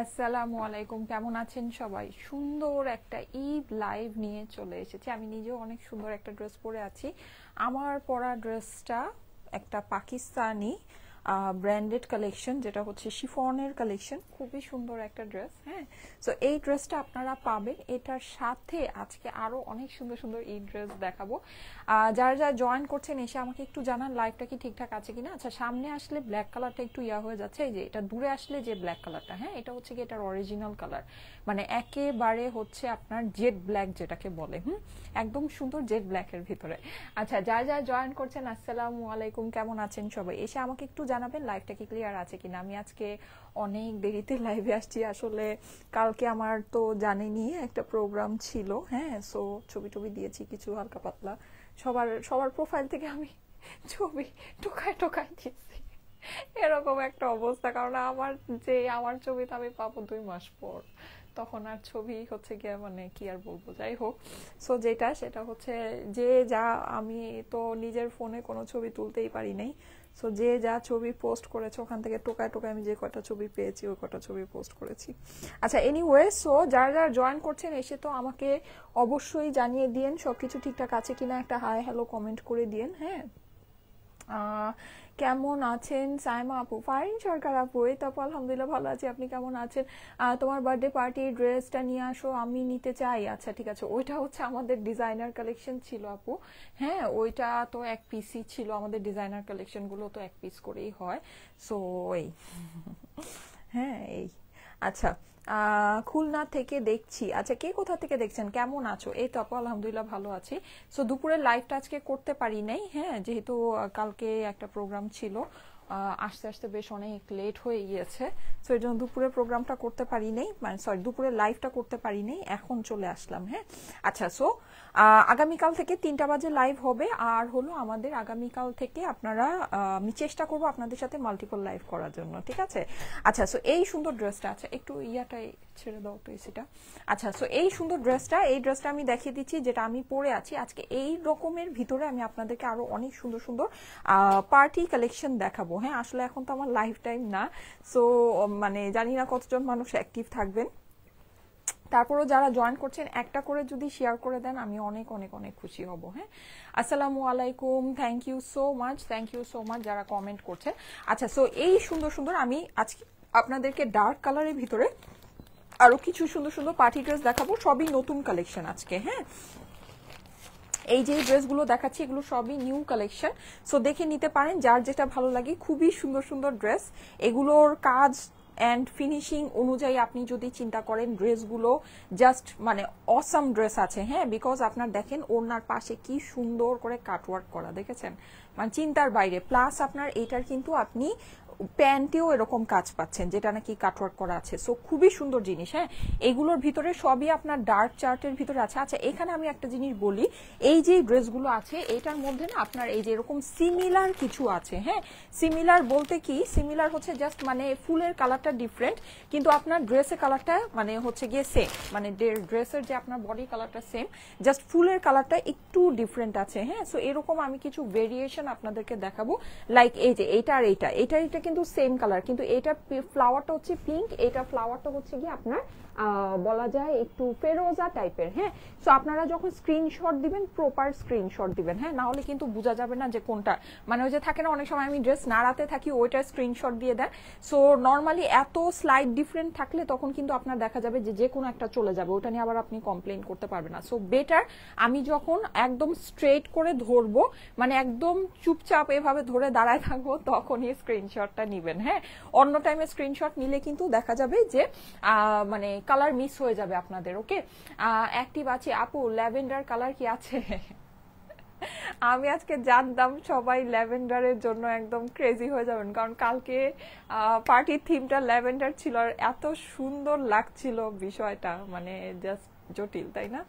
আসসালামু আলাইকুম, কেমন আছেন সবাই? সুন্দর একটা ঈদ লাইভ নিয়ে চলে এসেছি। আমি নিজেও অনেক সুন্দর একটা ড্রেস পরে আছি। আমার পরা ড্রেসটা একটা পাকিস্তানি ব্র্যান্ডেড কালেকশন, যেটা হচ্ছে শিফনের কালেকশন। খুবই সুন্দর একটা ড্রেস। হ্যাঁ, সো এই ড্রেসটা আপনারা পাবেন। এটার সাথে আজকে আরো অনেক সুন্দর সুন্দর এই ড্রেস দেখাবো। যারা যারা জয়েন করছেন এসে আমাকে একটু জানান লাইভটা কি ঠিকঠাক আছে কিনা। আচ্ছা, সামনে আসলে ব্ল্যাক কালারটা একটু হয়ে যাচ্ছে। এই যে এটা দূরে আসলে যে ব্ল্যাক কালারটা, হ্যাঁ, এটা হচ্ছে কি এটার অরিজিনাল কালার, মানে একেবারে হচ্ছে আপনার জেড ব্ল্যাক যেটাকে বলে। একদম সুন্দর জেড ব্ল্যাকের ভিতরে। আচ্ছা, যারা যারা জয়েন করছেন আসসালামু আলাইকুম, কেমন আছেন সবাই? এসে আমাকে একটু জানাবেন লাইভটা কি ক্লিয়ার আছে কিনা। আমি আজকে অনেক দেরিতে লাইভে আসছি। আসলে কালকে আমার তো জানেনই একটা প্রোগ্রাম ছিল। হ্যাঁ, সো ছবি টবি দিয়েছি কিছু হালকা পাতলা। সবার সবার প্রোফাইল থেকে আমি ছবি টোকায় টোকায় দিয়েছি, এরকম একটা অবস্থা। কারণ আমার ছবি তো আমি পাবো 2 মাস পর, তখন আর ছবি হচ্ছে গিয়ে মানে কি আর বলবো। যাই হোক, সো সেটা হচ্ছে যে যা, আমি তো নিজের ফোনে কোনো ছবি তুলতেই পারি নাই। সো যে যা ছবি পোস্ট করেছে ওখান থেকে টোকায় টোকায় আমি যে কটা ছবি পেয়েছি ওই কটা ছবি পোস্ট করেছি। আচ্ছা, এনিওয়ে, সো যারা যারা জয়েন করছেন এসে তো আমাকে অবশ্যই জানিয়ে দিন সবকিছু ঠিকঠাক আছে কিনা। একটা হাই হ্যালো কমেন্ট করে দিন। হ্যাঁ, কেমন আছেন সাইমা আপু? ফারিন সরকার আপু, এই তো আপু আলহামদুলিল্লাহ ভালো আছি। আপনি কেমন আছেন? তোমার বার্থডে পার্টির ড্রেসটা নিয়ে আসো, আমি নিতে চাই। আচ্ছা ঠিক আছে, ওইটা হচ্ছে আমাদের ডিজাইনার কালেকশন ছিল আপু। হ্যাঁ, ওইটা তো এক পিসই ছিল। আমাদের ডিজাইনার কালেকশন গুলো তো এক পিস করেই হয়। সো এই হ্যাঁ এই আচ্ছা, খুলনা থেকে দেখছি। আচ্ছা, কে কোথা থেকে দেখছেন? কেমন আছো? এই তো আপু আলহামদুলিল্লাহ ভালো আছি। সো দুপুরের লাইভটা আজকে করতে পারি নাই। হ্যাঁ, যেহেতু কালকে একটা প্রোগ্রাম ছিল, আস্তে আস্তে বেশ অনেক লেট হয়ে গিয়েছে। সো এই জন্য দুপুরের প্রোগ্রামটা করতে পারি নাই, মানে সরি দুপুরের লাইভটা করতে পারি নাই, এখন চলে আসলাম। হ্যাঁ, আচ্ছা, সো আগামীকাল থেকে 3টা বাজে লাইভ হবে। আর হলো আমাদের আগামীকাল থেকে আপনারা, আমি চেষ্টা করবো আপনাদের সাথে মাল্টিপল লাইভ করার জন্য, ঠিক আছে? আচ্ছা, সো এই সুন্দর ড্রেসটা, আচ্ছা একটু ইয়াটাই ছেড়ে দাও তো এসিটা। আচ্ছা, সো এই সুন্দর ড্রেসটা আমি দেখিয়ে দিচ্ছি যেটা আমি পরে আছি আজকে। এই রকমের ভিতরে আমি আপনাদেরকে আরো অনেক সুন্দর সুন্দর পার্টি কালেকশন দেখাবো। হ্যাঁ, আসলে এখন তো আমার লাইফ টাইম না, সো মানে জানি না কতজন মানুষ অ্যাক্টিভ থাকবেন। তারপরও যারা জয়েন করছেন একটা করে যদি শেয়ার করে দেন আমি অনেক অনেক অনেক খুশি হব। হ্যাঁ, আসসালামু আলাইকুম, থ্যাংক ইউ সো মাচ যারা কমেন্ট করছেন। আচ্ছা, সো এই সুন্দর সুন্দর আমি আজকে আপনাদেরকে ডার্ক কালারের ভিতরে আরো কিছু সুন্দর সুন্দর পার্টি ড্রেস দেখাবো। সবই নতুন কালেকশন আজকে। হ্যাঁ, এই যে ড্রেসগুলো দেখাচ্ছি এগুলো সবই নিউ কালেকশন। সো দেখে নিতে পারেন যার যেটা ভালো লাগে। খুবই সুন্দর সুন্দর ড্রেস, এগুলোর কাজ অ্যান্ড ফিনিশিং অনুযায়ী আপনি যদি চিন্তা করেন ড্রেসগুলো জাস্ট মানে অসাম ড্রেস আছে। হ্যাঁ, বিকজ আপনার দেখেন ওড়নার পাশে কি সুন্দর করে কাটওয়ার্ক করা, দেখেছেন? মানে চিন্তার বাইরে। প্লাস আপনার এটার কিন্তু আপনি প্যান্টেও এরকম কাজ পাচ্ছেন যেটা নাকি কাটওয়ার্ক করা আছে। সো খুবই সুন্দর জিনিস। হ্যাঁ, এগুলোর ভিতরে সবই আপনার ডার্ক চার্টের ভিতরে আছে। আচ্ছা, এখানে আমি একটা জিনিস বলি, এই যে ড্রেসগুলো আছে এটার মধ্যে না আপনার এই যে এরকম সিমিলার কিছু আছে। হ্যাঁ, সিমিলার বলতে কি, সিমিলার হচ্ছে জাস্ট মানে ফুলের কালারটা ডিফারেন্ট, কিন্তু আপনার ড্রেসের কালারটা মানে হচ্ছে গিয়ে সেম, মানে ড্রেসের যে আপনার বডি কালারটা সেম, জাস্ট ফুলের কালারটা একটু ডিফারেন্ট আছে। হ্যাঁ, সো এরকম আমি কিছু ভেরিয়েশন আপনাদেরকে দেখাবো। লাইক এই যে এইটা আর এইটা কিন্তু সেম কালার, কিন্তু এটা ফ্লাওয়ারটা হচ্ছে পিঙ্ক, এটা ফ্লাওয়ারটা হচ্ছে কি আপনার বলা যায় একটু ফেরোজা টাইপের। হ্যাঁ, সো আপনারা যখন স্ক্রিনশট দিবেন প্রপার স্ক্রিনশট দিবেন। হ্যাঁ, না হলে কিন্তু বোঝা যাবে না যে কোনটা, মানে ওই যে থাকে না অনেক সময় আমি ড্রেস নাড়াতে থাকি ওইটার স্ক্রিনশট দিয়ে দেন। সো নর্মালি এত স্লাইড ডিফারেন্ট থাকলে তখন কিন্তু আপনার দেখা যাবে যে কোনো একটা চলে যাবে, ওটা নিয়ে আবার আপনি কমপ্লেন করতে পারবেন না। সো বেটার আমি যখন একদম স্ট্রেট করে ধরবো, মানে একদম চুপচাপ এভাবে ধরে দাঁড়ায় থাকবো, তখনই স্ক্রিনশটটা নিবেন। হ্যাঁ, অন্য টাইমে স্ক্রিনশট নিলে কিন্তু দেখা যাবে যে মানে কালার মিস হয়ে যাবে আপনাদের। ওকে, অ্যাক্টিভ আছে আপু, ল্যাভেন্ডার কালার কি আছে? আমি আজকে জানতাম সবাই ল্যাভেন্ডারের জন্য একদম ক্রেজি হয়ে যাবেন, কারণ কালকে পার্টির থিমটা ল্যাভেন্ডার ছিল আর এত সুন্দর লাগছিল বিষয়টা, মানে জাস্ট জটিল, তাই না?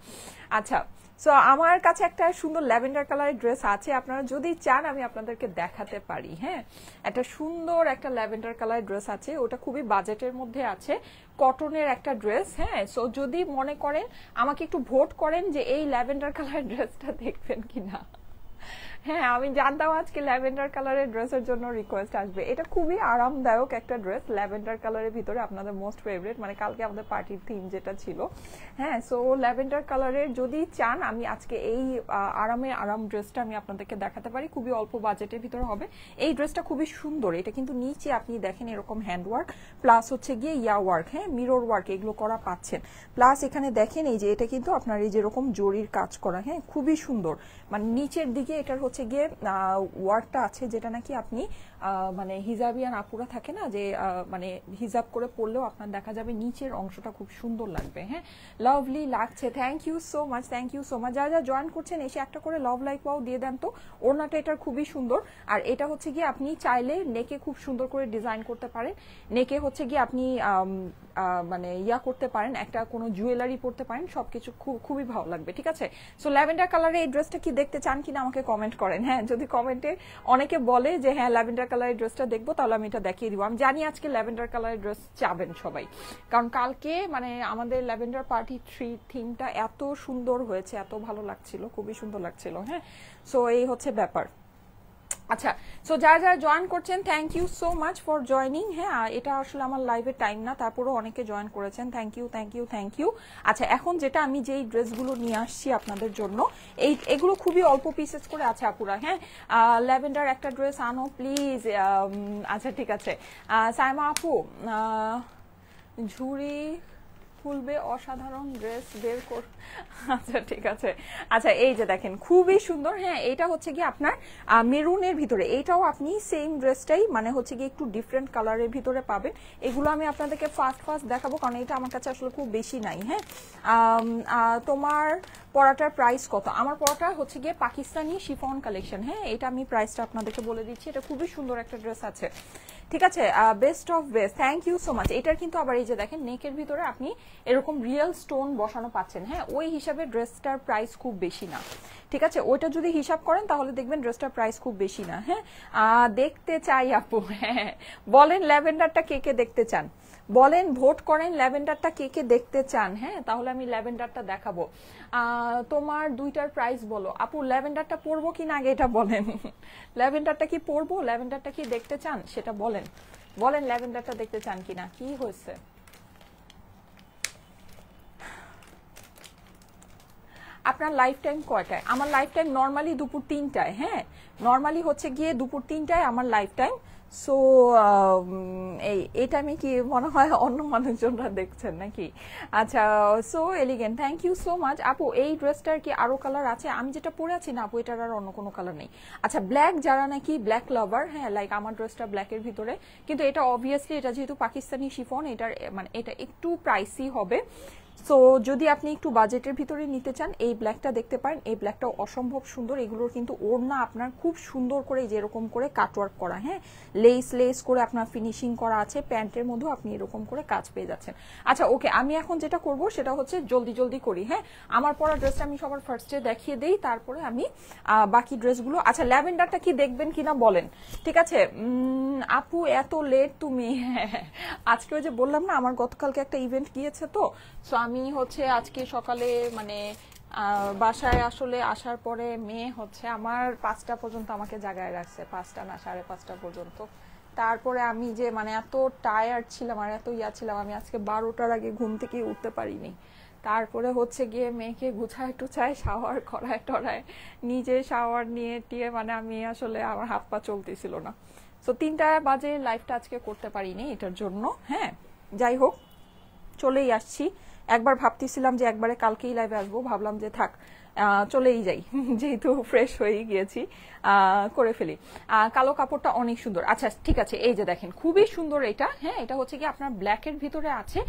আচ্ছা, সো আমার কাছে একটা সুন্দর ল্যাভেন্ডার কালারের ড্রেস আছে, আপনারা যদি চান আমি আপনাদেরকে দেখাতে পারি। হ্যাঁ, একটা সুন্দর একটা ল্যাভেন্ডার কালারের ড্রেস আছে, ওটা খুবই বাজেটের মধ্যে আছে, কটনের একটা ড্রেস। হ্যাঁ, সো যদি মনে করেন আমাকে একটু ভোট করেন যে এই ল্যাভেন্ডার কালারের ড্রেসটা দেখবেন কিনা। হ্যাঁ আমি জানতাম আজকে ল্যাভেন্ডার কালারের ড্রেসের জন্য রিকোয়েস্ট আসবে। এটা খুবই আরামদায়ক একটা ড্রেস, ল্যাভেন্ডার কালারের ভিতরে, আপনাদের মোস্ট ফেভারিট, মানে কালকে আমাদের পার্টির থিম যেটা ছিল। হ্যাঁ, সো ল্যাভেন্ডার কালারের যদি চান আমি আজকে এই আরাম ড্রেসটা আমি আপনাদেরকে দেখাতে পারি, খুবই অল্প বাজেটের ভিতরে হবে। এই ড্রেসটা খুবই সুন্দর, এটা কিন্তু নিচে আপনি দেখেন এরকম হ্যান্ড ওয়ার্ক প্লাস হচ্ছে গিয়ে ইয়া ওয়ার্ক, হ্যাঁ মিরর ওয়ার্ক এগুলো করা পাচ্ছেন। প্লাস এখানে দেখেন এই যে এটা কিন্তু আপনার এই যেরকম জরির কাজ করা, হ্যাঁ খুবই সুন্দর। মানে নিচের দিকে এটার হচ্ছে গিয়ে ওয়ার্কটা আছে যেটা নাকি আপনি মানে হিজাবিয়ান আপুরা থাকে না যে মানে হিজাব করে পড়লেও আপনার দেখা যাবে নিচের অংশটা খুব সুন্দর লাগবে। হ্যাঁ লাভলি লাগছে, thank you so much, thank you so much. যারা যারা জয়েন করছেন এসে একটা করে লাভ লাইক ওয়াও দিয়ে দেন তো। ওড়নাটা এটার খুবই সুন্দর, আর এটা হচ্ছে গিয়ে আপনি চাইলে নেকে খুব সুন্দর করে ডিজাইন করতে পারেন। নেকে হচ্ছে গিয়ে আপনি মানে ইয়া করতে পারেন, একটা কোনো জুয়েলারি পরতে পারেন, সবকিছু খুবই ভালো লাগবে। ঠিক আছে, সো ল্যাভেন্ডার কালারে এই ড্রেসটা কি দেখতে চান কিনা আমাকে কমেন্ট করেন। হ্যাঁ যদি কমেন্টে অনেকে বলে যে হ্যাঁ ল্যাভেন্ডার কালারের ড্রেসটা দেখবো, তাহলে আমি এটা দেখিয়ে দিব। আমি জানি আজকে ল্যাভেন্ডার কালারের ড্রেস চাবেন সবাই, কারণ কালকে মানে আমাদের ল্যাভেন্ডার পার্টি থিমটা এত সুন্দর হয়েছে, এত ভালো লাগছিল, খুবই সুন্দর লাগছিল। হ্যাঁ সো এই হচ্ছে ব্যাপার। আচ্ছা, সো যারা যারা জয়েন করছেন thank you so much for joining. হ্যাঁ এটা আসলে আমার লাইভের টাইম না, তারপরেও অনেকে জয়েন করেছেন, thank you thank you thank you. আচ্ছা এখন যেটা আমি যেই ড্রেসগুলো নিয়ে আসছি আপনাদের জন্য, এগুলো খুবই অল্প পিসেস করে আছে আপুরা। হ্যাঁ ল্যাভেন্ডার একটা ড্রেস আনো প্লিজ। আচ্ছা ঠিক আছে সাইমা আপু, ঝুড়ি খুলবে অসাধারণ ড্রেস বের কর। আচ্ছা ঠিক আছে। আচ্ছা এই যে দেখেন খুবই সুন্দর। হ্যাঁ এটা হচ্ছে কি আপনার মেরুনের ভিতরে, এটাও আপনি সেম ড্রেসটাই মানে হচ্ছে কি একটু ডিফারেন্ট কালারের ভিতরে পাবেন। এগুলো আমি আপনাদেরকে ফার্স্ট দেখাবো, কারণ এটা আমার কাছে আসলে খুব বেশি নাই। হ্যাঁ তোমার পরাটার প্রাইস কত? আমার পরাটা হচ্ছে গিয়ে পাকিস্তানি শিফন কালেকশন। হ্যাঁ এটা আমি প্রাইসটা আপনাদেরকে বলে দিচ্ছি, এটা খুবই সুন্দর একটা ড্রেস আছে। ঠিক আছে, best of best, thank you so much. এটার কিন্তু আবার এই যে দেখেন নেকের ভিতরে আপনি এরকম রিয়েল স্টোন বসানো পাচ্ছেন। হ্যাঁ ওই হিসাবে ড্রেসটার প্রাইস খুব বেশি না। ঠিক আছে, ওইটা যদি হিসাব করেন তাহলে দেখবেন ড্রেসটার প্রাইস খুব বেশি না। হ্যাঁ দেখতে চাই আপু। হ্যাঁ বলেন ল্যাভেন্ডারটা কে কে দেখতে চান, বলেন ভোট করেন ল্যাভেন্ডারটা কে কে দেখতে চান। হ্যাঁ তাহলে আমি ল্যাভেন্ডারটা দেখাবো। তোমার দুইটার প্রাইস বলো আপু। ল্যাভেন্ডারটা পরবো কিনা আগে এটা বলেন। ল্যাভেন্ডারটা কি পরবো, ল্যাভেন্ডারটা কি দেখতে চান সেটা বলেন, বলেন ল্যাভেন্ডারটা দেখতে চান কিনা। কি হয়েছে আপনার লাইফ টাইম কয়টায়? আমার লাইফ টাইম নর্মালি দুপুর 3টায়। হ্যাঁ নর্মালি হচ্ছে গিয়ে দুপুর 3টায় আমার লাইফ টাইম। সো এই টাইমে কি মনে হয় অন্য মানুষজনরা দেখছেন নাকি? আচ্ছা so elegant, thank you so much আপু। এই ড্রেসটার কি আরো কালার আছে? আমি যেটা পরে আছি না আপু, এটার আর অন্য কোনো কালার নেই। আচ্ছা ব্ল্যাক, যারা নাকি ব্ল্যাক লাভার, হ্যাঁ লাইক আমার ড্রেসটা ব্ল্যাকের ভিতরে, কিন্তু এটা অবভিয়াসলি এটা যেহেতু পাকিস্তানি শিফন, এটার মানে এটা একটু প্রাইসি হবে। সো যদি আপনি একটু বাজেটের ভিতরে নিতে চান এই ব্ল্যাকটা দেখতে পারেন, এই ব্ল্যাকটাও অসম্ভব সুন্দর। এগুলোর কিন্তু ওড়না আপনার খুব সুন্দর করে যেরকম করে কাটওয়ার্ক করা, হ্যাঁ লেস করে আপনার ফিনিশিং করা আছে, প্যান্টের মধ্যেও আপনি এরকম করে কাজ পেয়ে যাচ্ছেন। আচ্ছা ওকে, আমি এখন যেটা করব সেটা হচ্ছে জলদি করি। হ্যাঁ আমার পরা ড্রেসটা আমি সবার ফার্স্টে দেখিয়ে দেই, তারপরে আমি বাকি ড্রেসগুলো। আচ্ছা ল্যাভেন্ডারটা কি দেখবেন কিনা বলেন। ঠিক আছে আপু এত লেট তুমি। আজকে ওই যে বললাম না আমার গতকালকে একটা ইভেন্ট গিয়েছে, তো সো আমি হচ্ছে আজকে সকালে মানে বাসায় আসলে আসার পরে মেয়ে হচ্ছে আমার 5টা পর্যন্ত আমাকে জাগায় রাখছে, 5টা না 5:30 পর্যন্ত। তারপরে আমি যে মানে এত টায়ার্ড ছিলাম আর এত ছিলাম, আমি আজকে 12টার আগে ঘুম থেকে উঠতে পারিনি। তারপরে হচ্ছে গিয়ে মেয়েকে গুছায় টুছায় শাওয়ার করায় টরায় নিজে শাওয়ার নিয়ে টিয়ে মানে আমি আসলে আমার হাত পা চলতেছিল না। সো 3টা বাজে লাইভটা আজকে করতে পারিনি এটার জন্য। হ্যাঁ যাই হোক চলেই আসছি। একবার ভাবতেছিলাম যে একবারে কালকেই লাইভে আসবো, ভাবলাম যে থাক চলেই যাই, যেহেতু ফ্রেশ হয়ে গিয়েছি করে ফেলি। কালো কাপড়টা অনেক সুন্দর। আচ্ছা ঠিক আছে, এই যে দেখেন খুবই সুন্দর এটা। হ্যাঁ এটা হচ্ছে কি আপনার ব্ল্যাকের ভিতরে আছে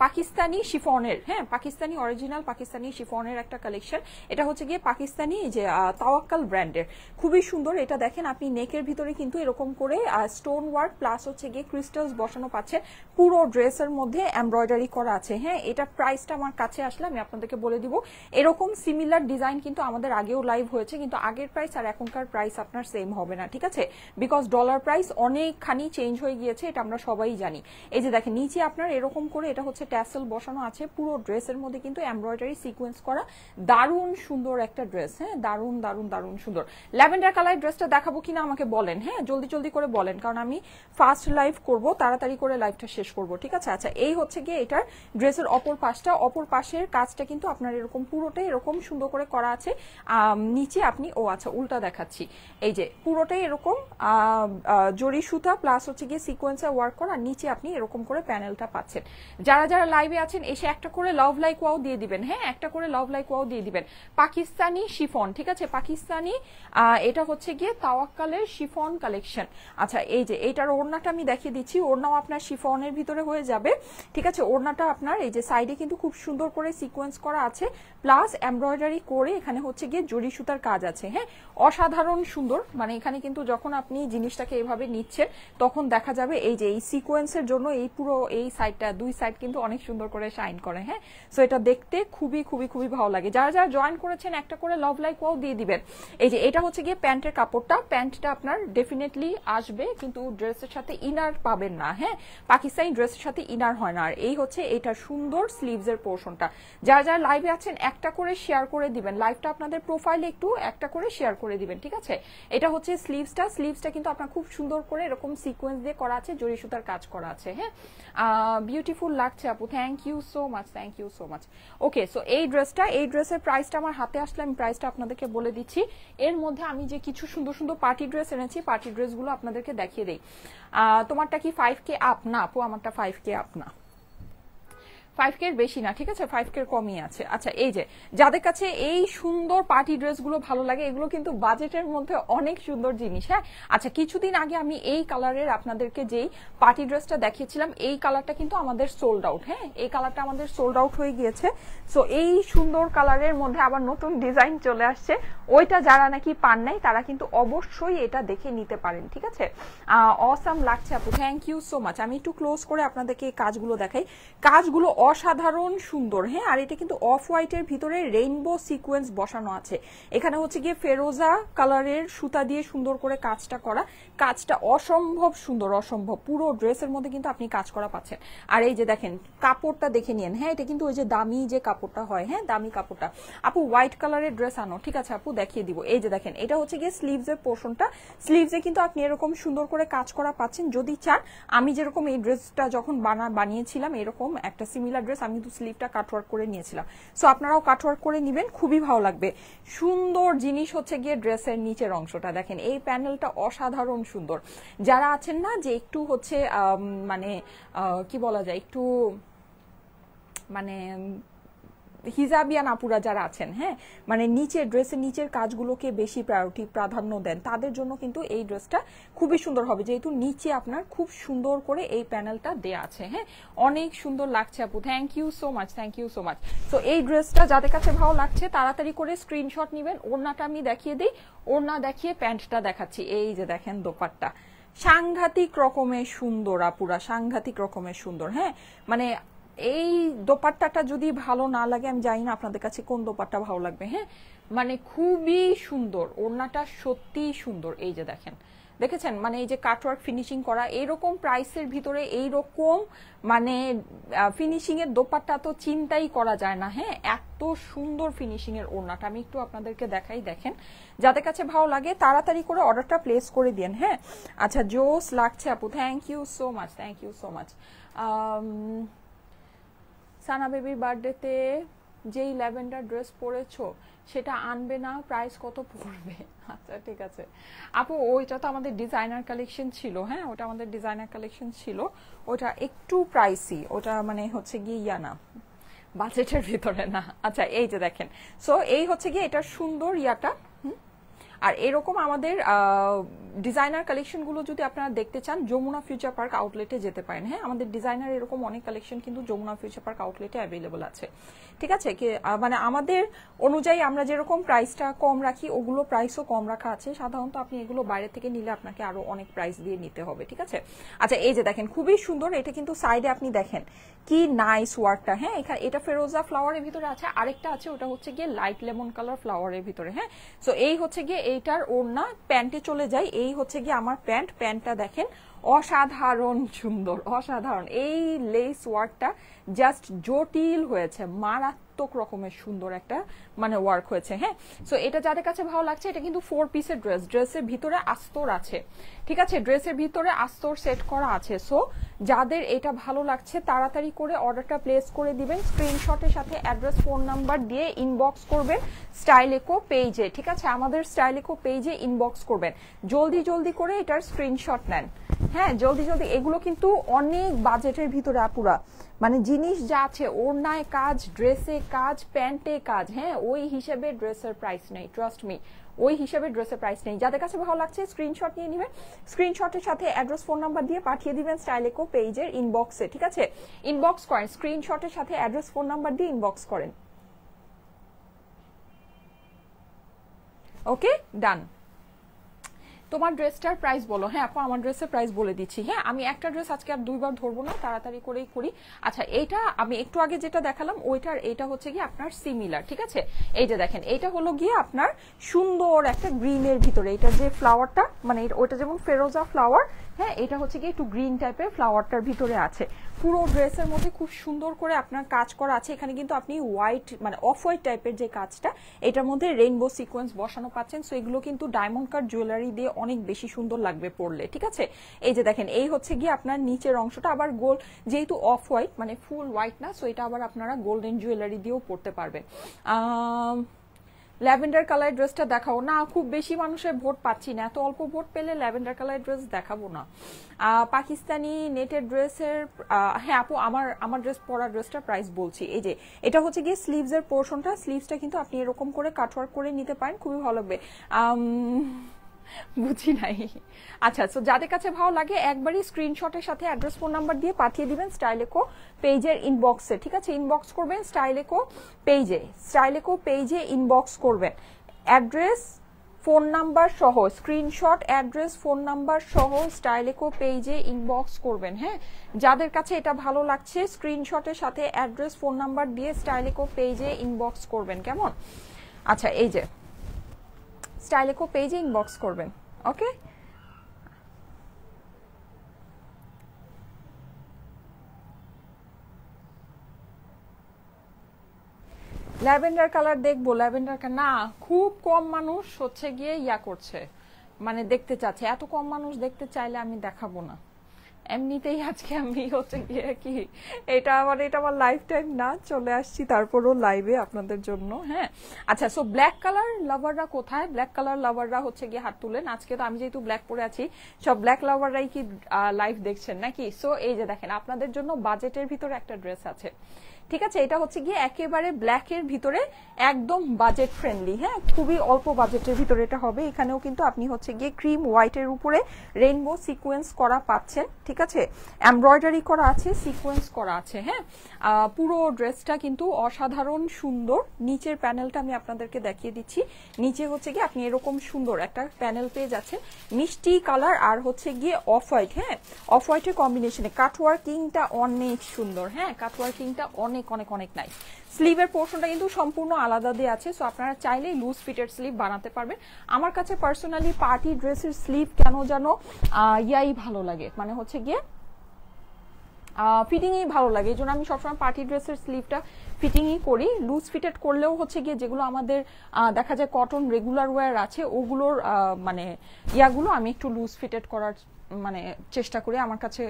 পাকিস্তানি শিফনের, হ্যাঁ পাকিস্তানি অরিজিনাল পাকিস্তানি শিফনের একটা কালেকশন। এটা হচ্ছে গিয়ে পাকিস্তানি যে তাওয়াক্কাল ব্র্যান্ডের, খুবই সুন্দর। এটা দেখেন আপনি নেকের ভিতরে কিন্তু এরকম করে স্টোন ওয়ার্ক প্লাস হচ্ছে গিয়ে ক্রিস্টালস বসানো পাচ্ছেন, পুরো ড্রেসের মধ্যে এমব্রয়ডারি করা আছে। হ্যাঁ এটা প্রাইসটা আমার কাছে আসলে আমি আপনাদেরকে বলে দিব। এরকম সিমিলার সিমিলার ডিজাইন কিন্তু আমাদের আগেও লাইভ হয়েছে, কিন্তু আগের প্রাইস আর এখনকার প্রাইস আপনার সেম হবে না, ঠিক আছে, বিকজ ডলার প্রাইস অনেকখানি চেঞ্জ হয়ে গিয়েছে, এটা আমরা সবাই জানি। এই যে দেখেন নিচে আপনার এরকম করে এটা হচ্ছে ট্যাসেল বসানো আছে, পুরো ড্রেসের মধ্যে কিন্তু এমব্রয়ডারি সিকোয়েন্স করা, দারুণ সুন্দর একটা ড্রেস, হ্যাঁ দারুণ দারুণ দারুণ সুন্দর। ল্যাভেন্ডার কালার ড্রেসটা দেখাবো কিনা আমাকে বলেন, হ্যাঁ জলদি জলদি করে বলেন, কারণ আমি ফাস্ট লাইভ করব, তাড়াতাড়ি করে লাইভটা শেষ করব, ঠিক আছে। আচ্ছা এই হচ্ছে গিয়ে এটার ড্রেসের অপর পাশটা, অপর পাশের কাজটা কিন্তু আপনার এরকম পুরোটাই এরকম সুন্দর করে করা আছে। নিচে আপনি আচ্ছা উল্টা দেখাচ্ছি, এই যে পুরোটাই এরকম জরি সুতা প্লাস হচ্ছে গিয়ে সিকোয়েন্সে ওয়ার্ক করা, নিচে আপনি এরকম করে প্যানেলটা পাচ্ছেন। যারা যারা লাইভে আছেন এসে একটা করে লাভ লাইক ওয়াও দিয়ে দিবেন, হ্যাঁ একটা করে লাভ লাইক ওয়াও দিয়ে দিবেন। পাকিস্তানি শিফন, ঠিক আছে, পাকিস্তানি এটা হচ্ছে গিয়ে তাওয়াক্কালের শিফন কালেকশন। আচ্ছা এই যে এইটার ওড়নাটা আমি দেখিয়ে দিচ্ছি, ওড়নাও আপনার শিফনের ভিতরে হয়ে যাবে, ঠিক আছে। ওড়নাটা আপনার এই যে সাইডে কিন্তু খুব সুন্দর করে সিকোয়েন্স করা আছে, প্লাস এমব্রয়ডারি করে এখানে হচ্ছে গিয়ে জরি সুতার কাজ আছে, হ্যাঁ অসাধারণ সুন্দর। মানে এখানে কিন্তু যখন আপনি জিনিসটাকে এভাবে নিচ্ছেন তখন দেখা যাবে এই যে এই সিকোয়েন্সের জন্য এই পুরো এই সাইডটা, দুই সাইড কিন্তু অনেক সুন্দর করে শাইন করে, হ্যাঁ সো এটা দেখতে খুবই খুবই খুবই ভালো লাগে। যারা যারা জয়েন করেছেন একটা করে লাভ লাইক ওয়াও দিয়ে দিবেন। এই যে এটা হচ্ছে গিয়ে প্যান্টের কাপড়টা, প্যান্টটা আপনার ডেফিনেটলি আসবে, কিন্তু ড্রেসের সাথে ইনার পাবেন না, হ্যাঁ পাকিস্তানি ড্রেসের সাথে ইনার হয় না। আর এই হচ্ছে এটা সুন্দর স্লিভস এর পোর্শনটা। যারা যারা লাইভে আছেন একটা করে শেয়ার করে দিবেন, লাইভটা আপনাদের প্রোফাইলে একটু একটা করে শেয়ার করে দিবেন, ঠিক আছে। এটা হচ্ছে স্লিভসটা, স্লিভসটা কিন্তু আপনার খুব সুন্দর করে এরকম সিকোয়েন্স দিয়ে করা আছে, জরি সুতার কাজ করা আছে, হ্যাঁ বিউটিফুল লাগছে আপু, thank you so much, thank you so much. Okay so এই ড্রেসটা, এই ড্রেসের প্রাইসটা আমার হাতে আসলে আমি প্রাইসটা আপনাদেরকে বলে দিচ্ছি। এর মধ্যে আমি যে কিছু সুন্দর সুন্দর পার্টি ড্রেস এনেছি, পার্টি ড্রেসগুলো আপনাদেরকে দেখিয়ে দেই। তোমারটা কি 5K আপ? না আপু আমারটা 5K আপ না, 5K এর বেশি না, ঠিক আছে 5K এর কমই আছে। আচ্ছা এই যে যাদের কাছে এই সুন্দর পার্টি ড্রেসগুলো ভালো লাগে, এগুলো কিন্তু বাজেটের মধ্যে অনেক সুন্দর জিনিস, হ্যাঁ। আচ্ছা কিছুদিন আগে আমি এই কালারের আপনাদেরকে যেই পার্টি ড্রেসটা দেখিয়েছিলাম, এই কালারটা কিন্তু আমাদের সোল্ড আউট, হ্যাঁ এই কালারটা আমাদের সোল্ড আউট হয়ে গিয়েছে। সো এই সুন্দর কালারের মধ্যে আবার নতুন ডিজাইন চলে আসছে, ওইটা যারা নাকি পান নাই তারা কিন্তু অবশ্যই এটা দেখে নিতে পারেন, ঠিক আছে। অসাম লাগছে আপু, থ্যাংক ইউ সো মাচ। আমি একটু ক্লোজ করে আপনাদেরকে এই কাজগুলো দেখাই, কাজগুলো অসাধারণ সুন্দর, হ্যাঁ আর এটা কিন্তু অফ হোয়াইটের ভিতরে রেইনবো সিকোয়েন্স বসানো আছে। এখানে হচ্ছে গিয়ে ফেরোজা কালারের সুতা দিয়ে সুন্দর করে কাজটা করা, কাজটা অসম্ভব সুন্দর, অসম্ভব। পুরো ড্রেসের মধ্যে কিন্তু আপনি কাজ করা পাচ্ছেন। আর এই যে দেখেন কাপড়টা দেখে নিন, হ্যাঁ এটা কিন্তু ওই যে দামি যে কাপড়টা হয়, হ্যাঁ দামি কাপড়টা। আপু হোয়াইট কালারের ড্রেস আনো, ঠিক আছে আপু দেখিয়ে দিব। এই যে দেখেন এটা হচ্ছে গিয়ে স্লিভস এর পোর্শনটা, স্লিভসে কিন্তু আপনি এরকম সুন্দর করে কাজ করা পাচ্ছেন। যদি চান আমি যেরকম এই ড্রেসটা যখন বানিয়েছিলাম এরকম একটা সিমিলার ড্রেস, আমি কিন্তু স্লিভটা কাটওয়ার্ক করে নিয়েছিলাম, সো আপনারাও কাটওয়ার্ক করে নেবেন, খুবই ভালো লাগবে। সুন্দর জিনিস হচ্ছে গিয়ে ড্রেসের নিচের অংশটা দেখেন, এই প্যানেলটা অসাধারণ সুন্দর। যারা আছেন না যে একটু হচ্ছে মানে কি বলা যায়, একটু মানে হিজাবিয়ান আপুরা যারা আছেন, হ্যাঁ মানে নিচের ড্রেসের নিচের কাজগুলোকে বেশি প্রাধান্য দেন, তাদের জন্য কিন্তু এই ড্রেসটা খুবই সুন্দর হবে, যেহেতু নিচে আপনার খুব সুন্দর করে এই প্যানেলটা দেয়া আছে, হ্যাঁ অনেক সুন্দর লাগছে আপু, thank you so much, thank you so much. তো এই ড্রেসটা যাদের কাছে ভালো লাগছে তাড়াতাড়ি করে স্ক্রিনশট নেবেন। ওড়নাটা আমি দেখিয়ে দিই, ওড়না দেখিয়ে প্যান্টটা দেখাচ্ছি। এই যে দেখেন দোপাট্টা সাংঘাতিক রকমের সুন্দর আপুরা, সাংঘাতিক রকমের সুন্দর, হ্যাঁ মানে এই দোপাট্টাটা যদি ভালো না লাগে আমি জানি না আপনাদের কাছে কোন দোপাট্টা ভালো লাগবে, হ্যাঁ মানে খুবই সুন্দর, ওড়নাটা সত্যি সুন্দর। এই যে দেখেন, দেখেছেন মানে এই যে কাটওয়ার্ক ফিনিশিং করা, এইরকম প্রাইসের ভিতরে এইরকম মানে ফিনিশিং এর দোপাট্টা তো চিন্তাই করা যায় না, হ্যাঁ এত সুন্দর ফিনিশিং এর ওড়নাটা আমি একটু আপনাদেরকে দেখাই, দেখেন যাদের কাছে ভালো লাগে তাড়াতাড়ি করে অর্ডারটা প্লেস করে দিন, হ্যাঁ। আচ্ছা জোস লাগছে আপু, thank you so much, thank you so much. Sana বেবির বার্থডেতে যেই ল্যাভেন্ডার ড্রেস পরেছো সেটা আনবে না, প্রাইস কত পড়বে? আচ্ছা ঠিক আছে আপু, ওইটা তো আমাদের ডিজাইনার কালেকশন ছিল, হ্যাঁ ওটা আমাদের ডিজাইনার কালেকশন ছিল, ওটা একটু প্রাইসি, ওটা মানে হচ্ছে গিয়ে ইয়া না, বাজেটের ভিতরে না। আচ্ছা এই যে দেখেন, সো এই হচ্ছে গিয়ে এটা সুন্দর ইয়াটা, আর এরকম আমাদের ডিজাইনার কালেকশনগুলো যদি আপনারা দেখতে চান যমুনা ফিউচার পার্ক আউটলেটে যেতে পারেন। হ্যাঁ, আমাদের ডিজাইনার এরকম অনেক কালেকশন কিন্তু যমুনা ফিউচার পার্ক আউটলেটে অ্যাভেলেবল আছে। ঠিক আছে, মানে আমাদের অনুযায়ী আমরা যেরকম প্রাইসটা কম রাখি ওগুলো প্রাইসও কম রাখা আছে। সাধারণত আপনি এগুলো বাইরে থেকে নিলে আপনাকে আরো অনেক প্রাইস দিয়ে নিতে হবে। ঠিক আছে, আচ্ছা এই যে দেখেন খুবই সুন্দর, এটা কিন্তু সাইডে আপনি দেখেন কি নাইস ওয়ার্কটা। হ্যাঁ, এখানে এটা ফেরোজা ফ্লাওয়ারের ভিতরে আছে, আরেকটা আছে ওটা হচ্ছে গিয়ে লাইট লেমন কালার ফ্লাওয়ারের ভিতরে। হ্যাঁ, সো এই হচ্ছে গিয়ে এইটার ওড়না, প্যান্টে চলে যায়। এই হচ্ছে গিয়ে আমার প্যান্টটা দেখেন অসাধারণ সুন্দর, অসাধারণ। এই লেস ওয়ার্কটা জাস্ট জটিল হয়েছে, মারাত্মক রকমের সুন্দর একটা মানে ওয়ার্ক হয়েছে। হ্যাঁ, সো এটা যাদের কাছে ভালো লাগছে, এটা কিন্তু 4 পিসের ড্রেস, ড্রেসের ভিতরে আস্তর আছে। ঠিক আছে, ড্রেসের ভিতরে আস্তর সেট করা আছে। সো যাদের এটা ভালো লাগছে তাড়াতাড়ি করে অর্ডারটা প্লেস করে দিবেন, স্ক্রিনশটের সাথে অ্যাড্রেস ফোন নাম্বার দিয়ে ইনবক্স করবেন স্টাইলেকো পেজে। ঠিক আছে, আমাদের স্টাইলেকো পেজে ইনবক্স করবেন, জলদি জলদি করে এটার স্ক্রিনশট নেন। হ্যাঁ, জলদি জলদি, এগুলো কিন্তু অনেক বাজেটের ভিতরে আপুরা, মানে জিনিস যা আছে ওড়নায় কাজ, ড্রেসে কাজ, প্যান্টে কাজ। হ্যাঁ, ওই হিসেবে ড্রেসের প্রাইস নেই, ট্রাস্ট মি, ওই হিসেবে ড্রেসের প্রাইস নেই। যাদের কাছে ভালো লাগছে স্ক্রিনশট নিয়ে নেবেন, স্ক্রিনশটের সাথে অ্যাড্রেস ফোন নাম্বার দিয়ে পাঠিয়ে দিবেন স্টাইলেকো পেজের ইনবক্সে। ঠিক আছে, ইনবক্স করেন, স্ক্রিনশটের সাথে অ্যাড্রেস ফোন নাম্বার দিয়ে ইনবক্স করেন। ওকে, ডান। তোমার ড্রেসটার প্রাইস বলো। হ্যাঁ আপু, আমার ড্রেসের প্রাইস বলে দিচ্ছি। হ্যাঁ, আমি একটা ড্রেস আজকে আর দুইবার ধরবো না, তাড়াতাড়ি করেই করি। আচ্ছা, এইটা আমি একটু আগে যেটা দেখালাম ওইটার এটা হচ্ছে গিয়ে আপনার সিমিলার। ঠিক আছে, এই যে দেখেন এটা হলো গিয়ে আপনার সুন্দর একটা গ্রিনের ভিতরে, এটা যে ফ্লাওয়ারটা মানে ওইটা যেমন ফেরোজা ফ্লাওয়ার, হ্যাঁ এটা হচ্ছে গিয়ে একটু গ্রিন টাইপের ফ্লাওয়ারটার ভিতরে আছে। পুরো ড্রেসের মধ্যে খুব সুন্দর করে আপনার কাজ করা আছে। এখানে কিন্তু আপনি হোয়াইট মানে অফ হোয়াইট টাইপের যে কাজটা, এটার মধ্যে রেইনবো সিকোয়েন্স বসানো পাচ্ছেন। সো এগুলো কিন্তু ডায়মন্ড কাট জুয়েলারি দিয়ে অনেক বেশি সুন্দর লাগবে পরলে। ঠিক আছে, এই যে দেখেন এই হচ্ছে গিয়ে আপনার নিচের অংশটা আবার গোল্ড, যেহেতু অফ হোয়াইট মানে ফুল হোয়াইট না, সো এটা আবার আপনারা গোল্ডেন জুয়েলারি দিয়েও পরতে পারবেন। ল্যাভেন্ডার কালার ড্রেসটা দেখাও না, খুব বেশি মানুষের ভোট পাচ্ছি না, এত অল্প ভোট পেলে ল্যাভেন্ডার কালার ড্রেস দেখাবো না। পাকিস্তানি নেটের ড্রেসের, হ্যাঁ আপু আমার ড্রেস পরা ড্রেসটার প্রাইস বলছি। এই যে এটা হচ্ছে গিয়ে স্লিভস এর পোর্শনটা, স্লিভসটা কিন্তু আপনি এরকম করে কাটওয়ার্ক করে নিতে পারেন, খুবই ভালো লাগবে। বুঝি নাই। আচ্ছা, তো যাদের কাছে ভালো লাগে একবারই স্ক্রিনশটের সাথে অ্যাড্রেস ফোন নাম্বার দিয়ে পাঠিয়ে দিবেন স্টাইলেকো পেজের ইনবক্সে। ঠিক আছে, ইনবক্স করবেন স্টাইলেকো পেজে ইনবক্স করবেন, অ্যাড্রেস ফোন নাম্বার সহ, স্ক্রিনশট অ্যাড্রেস ফোন নাম্বার সহ স্টাইলেকো পেজে ইনবক্স করবেন। হ্যাঁ, যাদের কাছে এটা ভালো লাগছে স্ক্রিনশটের সাথে অ্যাড্রেস ফোন নাম্বার দিয়ে স্টাইলেকো পেজে ইনবক্স করবেন, কেমন? আচ্ছা, এই যে স্টাইলেকো পেজে ইনবক্স করবেন। ওকে, ল্যাভেন্ডার কালার দেখবো, ল্যাভেন্ডার না, খুব কম মানুষ হচ্ছে গিয়ে ইয়া করছে, মানে দেখতে চাচ্ছে। এত কম মানুষ দেখতে চাইলে আমি দেখাবো না। এমনিতেই আজকে আমি হচ্ছে গিয়ে কি এটা আমার লাইফ টাইম না, চলে আসছি তারপরও লাইভে আপনাদের জন্য। হ্যাঁ, আচ্ছা, সো ব্ল্যাক কালার লাভাররা কোথায়? ব্ল্যাক কালার লাভাররা হচ্ছে গিয়ে হাত তুলেন। আজকে তো আমি যেহেতু ব্ল্যাক পরে আছি, সব ব্ল্যাক লাভাররাই কি লাইভ দেখছেন নাকি? সো এই যে দেখেন আপনাদের জন্য বাজেটের ভিতরে একটা ড্রেস আছে। ঠিক আছে, এটা হচ্ছে গিয়ে একেবারে ব্ল্যাকের ভিতরে একদম বাজেট ফ্রেন্ডলি। হ্যাঁ, খুবই অল্প বাজেটের ভিতরে এটা হবে। এখানেও কিন্তু আপনি হচ্ছে গিয়ে ক্রিম হোয়াইটের উপরে রেইনবো সিকোয়েন্স করা পাচ্ছেন। ঠিক আছে, এমব্রয়ডারি করা আছে, সিকোয়েন্স করা আছে। হ্যাঁ, পুরো ড্রেসটা কিন্তু অসাধারণ সুন্দর। নিচের প্যানেলটা আমি আপনাদেরকে দেখিয়ে দিচ্ছি। নিচে হচ্ছে গিয়ে আপনি এরকম সুন্দর একটা প্যানেল পেয়ে যাচ্ছেন, মিষ্টি কালার আর হচ্ছে গিয়ে অফ হোয়াইট। হ্যাঁ, অফ হোয়াইটের কম্বিনেশনে কাটওয়ার্কিংটা অনেক সুন্দর। হ্যাঁ, কাটওয়ার্কিংটা অনেক অনেক অনেক নাইস। স্লিভের পোর্শনটা কিন্তু সম্পূর্ণ আলাদা দিয়ে আছে, সো আপনারা চাইলে লুজ ফিটের স্লিভ বানাতে পারবেন। আমার কাছে পার্সোনালি পার্টি ড্রেসের স্লিভ কেন যেন ইয়াই ভালো লাগে, মানে হচ্ছে গিয়ে ফিটিংই ভালো লাগে। এই জন্য আমি সবসময় পার্টি ড্রেসের স্লিভটা ফিটিংই করি। লুজ ফিটেড করলেও হচ্ছে গিয়ে যেগুলো আমাদের দেখা যায় কটন রেগুলার ওয়্যার আছে ওগুলোর মানে ইয়াগুলো আমি একটু লুজ ফিটেড করার মানে চেষ্টা করি। আমার কাছে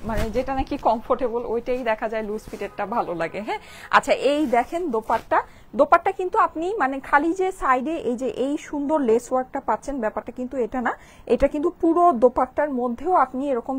মানে যেটা নাকি কমফোর্টেবল ওইটাই দেখা যায় লুজ ফিটেডটা ভালো লাগে। হ্যাঁ, আচ্ছা এই দেখেন দোপাট্টা কিন্তু আপনি মানে খালি যে সাইডে এই যে এই সুন্দর লেস ওয়ার্কটা পাচ্ছেন, ব্যাপারটা কিন্তু এটা না, এটা কিন্তু পুরো দোপাট্টার মধ্যেও আপনি এরকম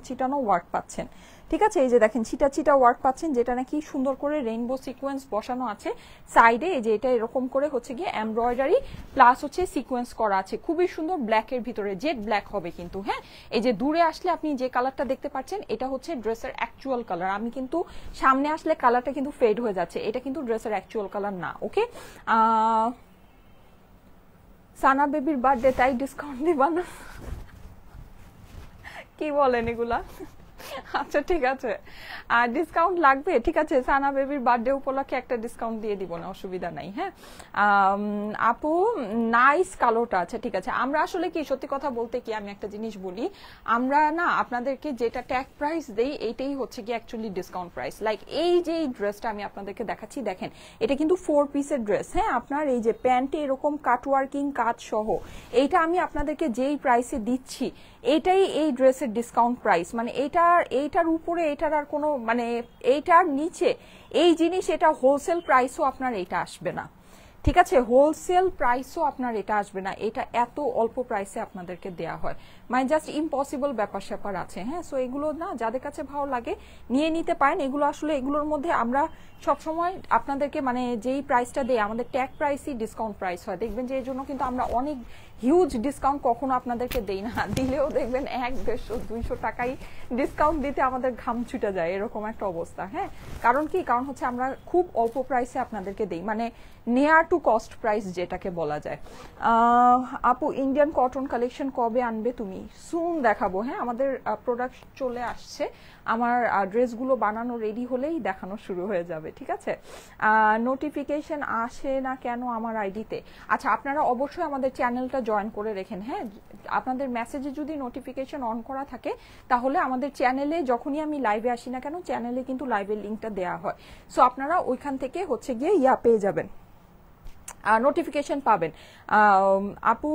ছিটানো ওয়ার্ক পাচ্ছেন। ঠিক আছে, এই যে দেখেন ছিটা ছিটা ওয়ার্ক পাচ্ছেন, যেটা নাকি সুন্দর করে রেইনবো সিকোয়েন্স বসানো আছে সাইডে। এই যে এটা এরকম করে হচ্ছে গিয়ে এমব্রয়ডারি প্লাস হচ্ছে সিকোয়েন্স করা আছে, খুবই সুন্দর, ব্ল্যাকের ভিতরে, জেড ব্ল্যাক হবে কিন্তু। হ্যাঁ, এই যে দূরে আসলে আপনি যে কালারটা দেখতে পাচ্ছেন এটা হচ্ছে ড্রেসের অ্যাকচুয়াল কালার। আমি কিন্তু সামনে আসলে কালারটা কিন্তু ফেড হয়ে যাচ্ছে, এটা কিন্তু ড্রেসের অ্যাকচুয়াল কালার না। ওকে, সানা বেবির বার্থডে তাই ডিসকাউন্ট দিবা না? কি বলেন এগুলা? আচ্ছা ঠিক আছে, আর ডিসকাউন্ট লাগবে, ঠিক আছে, সানা বেবির বার্থডে উপলক্ষে একটা ডিসকাউন্ট দিয়ে দিব না, অসুবিধা নাই। হ্যাঁ আপু, নাইস কালোটা। আচ্ছা ঠিক আছে, আমরা আসলে কি সত্যি কথা বলতে কি আমি একটা জিনিস বলি, আমরা না আপনাদেরকে যেটা ট্যাগ প্রাইস দেই এইটাই হচ্ছে কি অ্যাকচুয়ালি ডিসকাউন্ট প্রাইস। লাইক এই যে ড্রেসটা আমি আপনাদেরকে দেখাচ্ছি, দেখেন এটা কিন্তু 4 পিসের ড্রেস। হ্যাঁ, আপনার এই যে প্যান্টে এরকম কাটওয়ার্কিং কাজ সহ এইটা আমি আপনাদেরকে যেই প্রাইসে দিচ্ছি এটাই এই ড্রেসের ডিসকাউন্ট প্রাইস। মানে এইটার উপরে এটার আর কোনো মানে এইটার নিচে এই জিনিস এটা হোলসেল প্রাইসও আপনার এটা আসবে না। ঠিক আছে, হোলসেল প্রাইসও আপনার এটা আসবে না, এটা এত অল্প প্রাইসে আপনাদেরকে দেয়া হয়, মানে জাস্ট ইম্পসিবল ব্যাপার স্যাপার আছে। হ্যাঁ, সো এগুলো না যাদের কাছে ভালো লাগে নিয়ে নিতে পারেন। এগুলো আসলে এগুলোর মধ্যে আমরা সবসময় আপনাদেরকে মানে যেই প্রাইসটা দেই আমাদের ট্যাগ প্রাইসই ডিসকাউন্ট প্রাইস হয়, দেখবেন যে এই জন্য কিন্তু আমরা অনেক হিউজ ডিসকাউন্ট কখনো আপনাদেরকে দেই না, দিলেও দেখবেন 100-150-200 টাকাই ডিসকাউন্ট দিতে আমাদের ঘাম ছুটে যায়, এরকম একটা অবস্থা। হ্যাঁ, কারণ কি, কারণ হচ্ছে আমরা খুব অল্প প্রাইসে আপনাদেরকে দেই, মানে নেয়ার টু কস্ট প্রাইস যেটাকে বলা যায়। আপু, ইন্ডিয়ান কটন কালেকশন কবে আনবে তুমি? সুন দেখাবো। হ্যাঁ, আমাদের প্রোডাক্ট চলে আসছে, আমার ড্রেসগুলো বানানো রেডি হলেই দেখানো শুরু হয়ে যাবে। ঠিক আছে, নোটিফিকেশন আসে না কেন আমার আইডিতে? আচ্ছা, আপনারা অবশ্যই আমাদের চ্যানেলটা জয়েন করে রেখেন। হ্যাঁ, আপনাদের মেসেজে যদি নোটিফিকেশন অন করা থাকে তাহলে আমাদের চ্যানেলে যখনই আমি লাইভে আসি না কেন চ্যানেলে কিন্তু লাইভের লিঙ্কটা দেওয়া হয়, সো আপনারা ওইখান থেকে হচ্ছে গিয়ে পেয়ে যাবেন, নোটিফিকেশন পাবেন। আপু,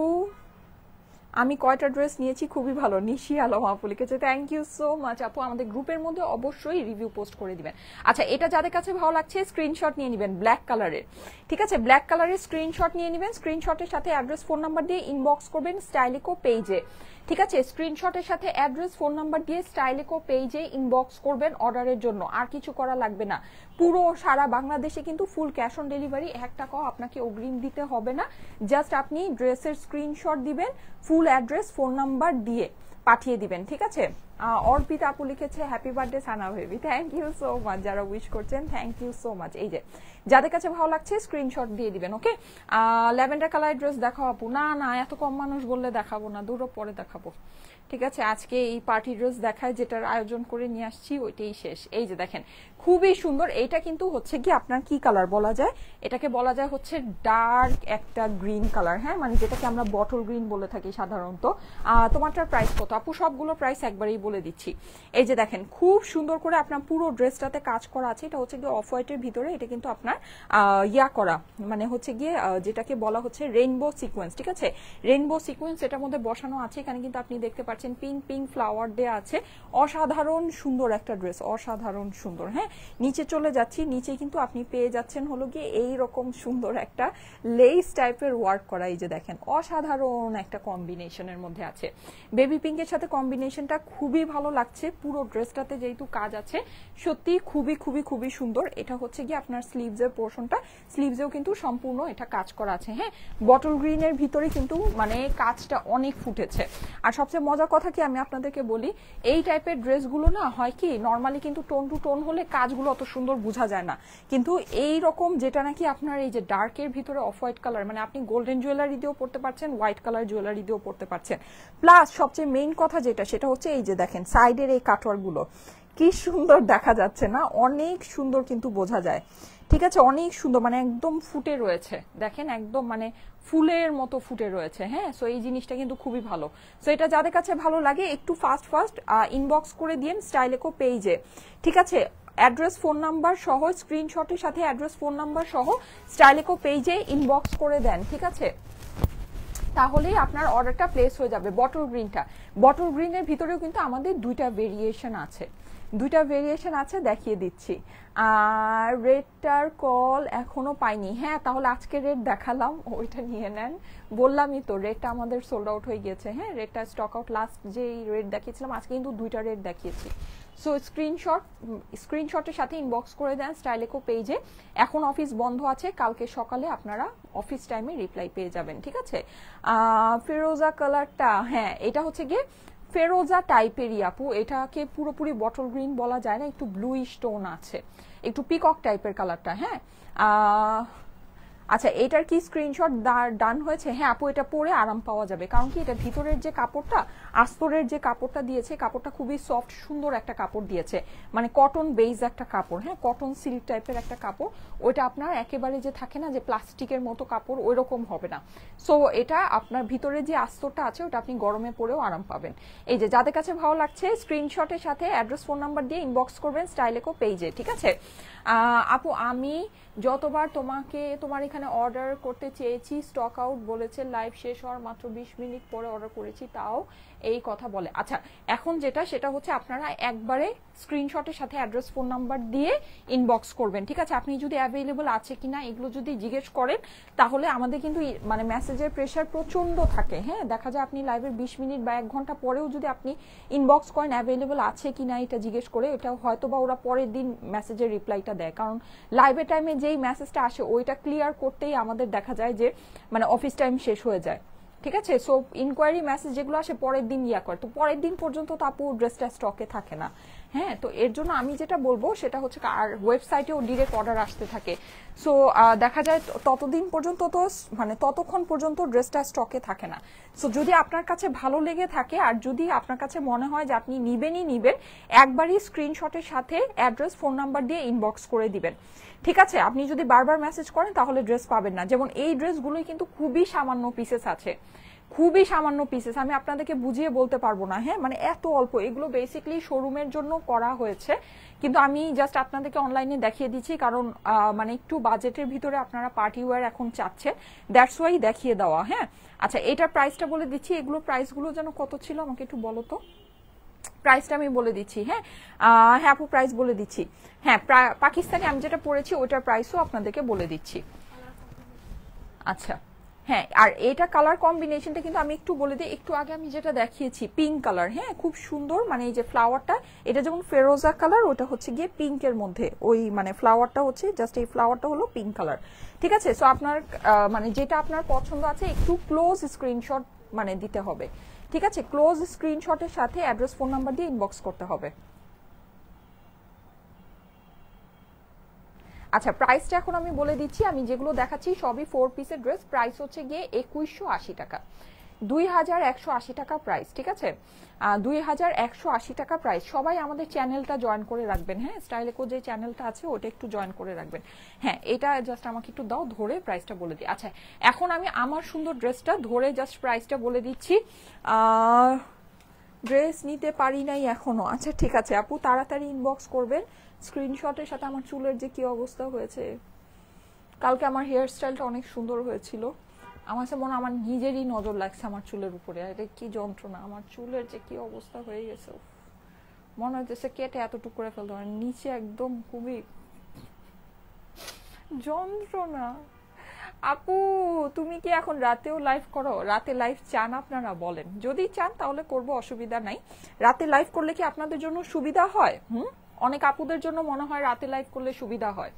আমি কয়টা ড্রেস নিয়েছি, খুবই ভালো। নিশি আলম আপু লিখেছে, থ্যাংক ইউ সো মাচ আপু। আমাদের গ্রুপের মধ্যে অবশ্যই রিভিউ পোস্ট করে দিবেন। আচ্ছা, এটা যাদের কাছে ভালো লাগছে স্ক্রিনশট নিয়ে নেবেন ব্ল্যাক কালারের। ঠিক আছে, ব্ল্যাক কালারের স্ক্রিনশট নিয়ে নেবেন, স্ক্রিনশটের সাথে অ্যাড্রেস ফোন নাম্বার দিয়ে ইনবক্স করবেন স্টাইলিকো পেজে। ঠিক আছে, স্ক্রিনশটের সাথে অ্যাড্রেস ফোন নাম্বার দিয়ে স্টাইলিকো পেজে ইনবক্স করবেন অর্ডারের জন্য, আর কিছু করা লাগবে না। পুরো সারা বাংলাদেশে কিন্তু ফুল ক্যাশ অন ডেলিভারি, 1 টাকাও আপনাকে অগ্রিম দিতে হবে না, জাস্ট আপনি ড্রেসের স্ক্রিনশট দিবেন, ফুল অ্যাড্রেস ফোন নাম্বার দিয়ে পাঠিয়ে দিবেন। ঠিক আছে, অর্পিতা আপু লিখেছে, happy birthday Sana baby, thank you so much. যারা উইশ করছেন থ্যাংক ইউ সো মাচ। এই যে যাদের কাছে ভালো লাগছে স্ক্রিনশট দিয়ে দিবেন। ওকে, ল্যাভেন্ডার কালার ড্রেস দেখাও আপু। না না, এত কম মানুষ বললে দেখাবো না, দুটো পরে দেখাবো। ঠিক আছে, আজকে এই পার্টি ড্রেস দেখায় যেটার আয়োজন করে নিয়ে আসছি ওইটাই শেষ। এই যে দেখেন খুবই সুন্দর, এইটা কিন্তু হচ্ছে কি আপনার কি কালার বলা যায়, এটাকে বলা যায় হচ্ছে ডার্ক একটা গ্রিন কালার। হ্যাঁ, মানে যেটাকে আমরা বটল গ্রিন বলে থাকি সাধারণত। তোমারটার প্রাইস কত আপু? সবগুলো প্রাইস একবারেই বলে দিচ্ছি। এই যে দেখেন খুব সুন্দর করে আপনার পুরো ড্রেসটাতে কাজ করা আছে, এটা হচ্ছে গিয়ে অফ হোয়াইটের ভিতরে, এটা কিন্তু আপনার করা মানে হচ্ছে গিয়ে যেটাকে বলা হচ্ছে রেইনবো সিকোয়েন্স। ঠিক আছে, রেইনবো সিকোয়েন্স এটার মধ্যে বসানো আছে, এখানে কিন্তু আপনি দেখতে পাচ্ছেন পিঙ্ক পিঙ্ক ফ্লাওয়ার দেওয়া আছে, অসাধারণ সুন্দর একটা ড্রেস, অসাধারণ সুন্দর। হ্যাঁ, নিচে চলে যাচ্ছি, নিচে কিন্তু আপনি পেয়ে যাচ্ছেন হলো গিয়ে এইরকম সুন্দর একটা লেস টাইপের ওয়ার্ক করা। এই যে দেখেন অসাধারণ একটা কম্বিনেশনের মধ্যে আছে, বেবি পিঙ্কের সাথে কম্বিনেশনটা খুবই ভালো লাগছে। পুরো ড্রেসটাতে যেহেতু কাজ আছে সত্যি খুবই খুবই খুবই সুন্দর। এটা হচ্ছে গিয়ে আপনার স্লিভসের পোর্শনটা, স্লিভসেও কিন্তু সম্পূর্ণ এটা কাজ করা আছে। হ্যাঁ, বটল গ্রিনের ভিতরে কিন্তু মানে কাজটা অনেক ফুটেছে। আর সবচেয়ে মজার কথা কি আমি আপনাদেরকে বলি, এই টাইপের ড্রেসগুলো না হয় কি নর্মালি কিন্তু টোন টু টোন হলে কাজগুলো অত সুন্দর বোঝা যায় না, কিন্তু এই রকম যেটা নাকি আপনার এই যে ডার্কের ভিতরে অফ হোয়াইট কালার, মানে আপনি গোল্ডেন জুয়েলারি দিয়েও পড়তে পারছেন, হোয়াইট কালার জুয়েলারি দিয়েও পড়তে পারছেন। প্লাস সবচেয়ে মেইন কথা যেটা সেটা হচ্ছে এই যে দেখেন সাইডের এই কাটওয়ার্কগুলো কি সুন্দর দেখা যাচ্ছে না, অনেক সুন্দর কিন্তু বোঝা যায়। ঠিক আছে, অনেক সুন্দর, মানে একদম ফুটে রয়েছে, দেখেন একদম মানে ফুলের মতো ফুটে রয়েছে। হ্যাঁ, সো এই জিনিসটা কিন্তু খুবই ভালো। সো এটা যাদের কাছে ভালো লাগে একটু ফাস্ট ফাস্ট ইনবক্স করে দিন স্টাইলিকো পেজে। ঠিক আছে, অ্যাড্রেস ফোন নাম্বার সহ স্ক্রিনশটের সাথে অ্যাড্রেস ফোন নাম্বার সহ স্টাইলিকো পেজে ইনবক্স করে দেন। ঠিক আছে, তাহলেই আপনার অর্ডারটা প্লেস হয়ে যাবে। বটল গ্রিনটা, বটল গ্রিনের ভিতরেও কিন্তু আমাদের দুইটা ভেরিয়েশন আছে, দুইটা ভেরিয়েশন আছে, দেখিয়ে দিচ্ছি। আর রেডটার কল এখনো পাইনি। হ্যাঁ, তাহলে আজকে রেড দেখালাম, ওইটা নিয়ে নেন। বললামই তো রেডটা আমাদের সোল্ড আউট হয়ে গিয়েছে। হ্যাঁ, রেডটা স্টক আউট, লাস্ট যেই রেড দেখিয়েছিলাম আজকে কিন্তু দুইটা রেড দেখিয়েছি, সো স্ক্রিনশটের সাথে ইনবক্স করে দেন স্টাইলেকো পেজে। এখন অফিস বন্ধ আছে, কালকে সকালে আপনারা অফিস টাইমে রিপ্লাই পেয়ে যাবেন, ঠিক আছে। ফিরোজা কালারটা, হ্যাঁ এটা হচ্ছে গিয়ে ফেরোজা টাইপেরই আপু, এটাকে পুরোপুরি বটল গ্রিন বলা যায় না, একটু ব্লুইশ টোন আছে, একটু পিকক টাইপের কালারটা। হ্যাঁ আচ্ছা, এটার কি স্ক্রিনশট ডান হয়েছে? হ্যাঁ আপু, এটা পরে আরাম পাওয়া যাবে, কারণ কি এটা ভিতরের যে কাপড়টা, আস্তরের যে কাপড়টা দিয়েছে, কাপড়টা খুবই সফট সুন্দর একটা কাপড় দিয়েছে, মানে কটন বেজ একটা কাপড়, হ্যাঁ কটন সিল্ক টাইপের একটা কাপড়। ওইটা আপনার একেবারে যে থাকে না যে প্লাস্টিকের মতো কাপড়, ওই রকম হবে না। সো এটা আপনার ভিতরে যে আস্তরটা আছে ওটা আপনি গরমে পরেও আরাম পাবেন। এই যে যাদের কাছে ভালো লাগছে স্ক্রিনশটের সাথে অ্যাড্রেস ফোন নাম্বার দিয়ে ইনবক্স করবেন স্টাইলেকো পেজে, ঠিক আছে। আপু আমি যতবার তোমার এখানে অর্ডার করতে চেয়েছি স্টক আউট বলেছে, লাইভ শেষ হওয়ার মাত্র 20 মিনিট পরে অর্ডার করেছি তাও এই কথা বলে। আচ্ছা, এখন সেটা হচ্ছে আপনারা একবারে স্ক্রিনশটের সাথে অ্যাড্রেস ফোন নাম্বার দিয়ে ইনবক্স করবেন, ঠিক আছে। আপনি যদি অ্যাভেলেবল আছে কিনা এগুলো যদি জিজ্ঞেস করেন তাহলে আমাদের কিন্তু মানে মেসেজের প্রেশার প্রচন্ড থাকে। হ্যাঁ দেখা যায় আপনি লাইভের 20 মিনিট বা 1 ঘন্টা পরেও যদি আপনি ইনবক্স করেন অ্যাভেলেবল আছে কিনা এটা জিজ্ঞেস করে, এটা হয়তো বা ওরা পরের দিন মেসেজের রিপ্লাইটা দেয়, কারণ লাইভের টাইমে যেই মেসেজটা আসে ওইটা ক্লিয়ার করতেই আমাদের দেখা যায় যে মানে অফিস টাইম শেষ হয়ে যায়, ঠিক আছে। সো ইনকোয়ারি মেসেজ যেগুলো আসে পরের দিন করে, তো পরের দিন পর্যন্ত তো আপু ড্রেসটা স্টকে থাকে না। হ্যাঁ, তো এর জন্য আমি যেটা বলবো সেটা হচ্ছে আর ওয়েবসাইটেও ডিরেক্ট অর্ডার আসতে থাকে। সো দেখা যায় ততদিন পর্যন্ত তো মানে ততক্ষণ পর্যন্ত ড্রেসটা স্টকে থাকে না। সো যদি আপনার কাছে ভালো লেগে থাকে আর যদি আপনার কাছে মনে হয় যে আপনি নিবেন একবারই স্ক্রিনশটের সাথে অ্যাড্রেস ফোন নাম্বার দিয়ে ইনবক্স করে দিবেন, ঠিক আছে। আপনি যদি বারবার মেসেজ করেন তাহলে ড্রেস পাবেন না। যেমন এই ড্রেসগুলোই কিন্তু খুবই সামান্য পিসেস আছে, খুবই সামান্য পিসেস, আমি আপনাদেরকে বুঝিয়ে বলতে পারবো না। হ্যাঁ মানে এত অল্প, এগুলো বেসিক্যালি শোরুমের জন্য করা হয়েছে, কিন্তু আমি জাস্ট আপনাদেরকে অনলাইনে দেখিয়ে দিচ্ছি, কারণ মানে একটু বাজেটের ভিতরে আপনারা পার্টি ওয়্যার এখন চাচ্ছেন, দ্যাটস ওয়াই দেখিয়ে দেওয়া। হ্যাঁ আচ্ছা, এটার প্রাইসটা বলে দিচ্ছি, এগুলো প্রাইসগুলো যেন কত ছিল আমাকে একটু বলো তো, প্রাইসটা আমি বলে দিচ্ছি। হ্যাঁ হ্যাঁ আপু প্রাইস বলে দিচ্ছি। হ্যাঁ পাকিস্তানি আমি যেটা পড়েছি ওইটার প্রাইসও আপনাদেরকে বলে দিচ্ছি। আচ্ছা হ্যাঁ, আর এটা কালার কম্বিনেশনটা কিন্তু আমি একটু বলে দিই, একটু আগে আমি যেটা দেখিয়েছি পিঙ্ক কালার, হ্যাঁ খুব সুন্দর, মানে এই যে ফ্লাওয়ারটা এটা যেমন ফেরোজা কালার, ওটা হচ্ছে গিয়ে পিঙ্কের মধ্যে, ওই মানে ফ্লাওয়ারটা হচ্ছে জাস্ট এই ফ্লাওয়ারটা হলো পিঙ্ক কালার, ঠিক আছে। সো আপনার মানে যেটা আপনার পছন্দ আছে একটু ক্লোজ স্ক্রিনশট মানে দিতে হবে, ঠিক আছে। ক্লোজ স্ক্রিনশটের সাথে অ্যাড্রেস ফোন নাম্বার দিয়ে ইনবক্স করতে হবে। আচ্ছা প্রাইসটা এখন আমি বলে দিচ্ছি, আমি যেগুলো দেখাচ্ছি সবই 4 পিসের ড্রেস, প্রাইস হচ্ছে গিয়ে 2180 টাকা, 2180 টাকা প্রাইস, ঠিক আছে। 2180 টাকা প্রাইস। সবাই আমাদের চ্যানেলটা জয়েন করে রাখবেন, হ্যাঁ স্টাইলেকো যে চ্যানেলটা আছে ওটা একটু জয়েন করে রাখবেন। হ্যাঁ এটা জাস্ট আমাকে একটু দাও, ধরে প্রাইসটা বলে দিই। আচ্ছা এখন আমি আমার সুন্দর ড্রেসটা ধরে জাস্ট প্রাইসটা বলে দিচ্ছি। ড্রেস নিতে পারি নাই এখনো, আচ্ছা ঠিক আছে আপু তাড়াতাড়ি ইনবক্স করবেন স্ক্রিনশটের সাথে। আমার চুলের যে কি অবস্থা হয়েছে, কালকে আমার হেয়ার স্টাইলটা অনেক সুন্দর হয়েছিল, আমার কাছে মনে আমার নিজেরই নজর লাগছে আমার চুলের উপরে, এটা কি যন্ত্রণা, আমার চুলের যে কি অবস্থা হয়ে গেছে, মনে হচ্ছে কেটে এতটুকু করে ফেলতে পারে, নিচে একদম খুবই যন্ত্রণা। আপু তুমি কি এখন রাতেও লাইভ করো? রাতে লাইভ চান আপনারা বলেন, যদি চান তাহলে করব, অসুবিধা নাই। রাতে লাইভ করলে কি আপনাদের জন্য সুবিধা হয়? অনেক আপুদের জন্য মনে হয় রাতে লাইভ করলে সুবিধা হয়।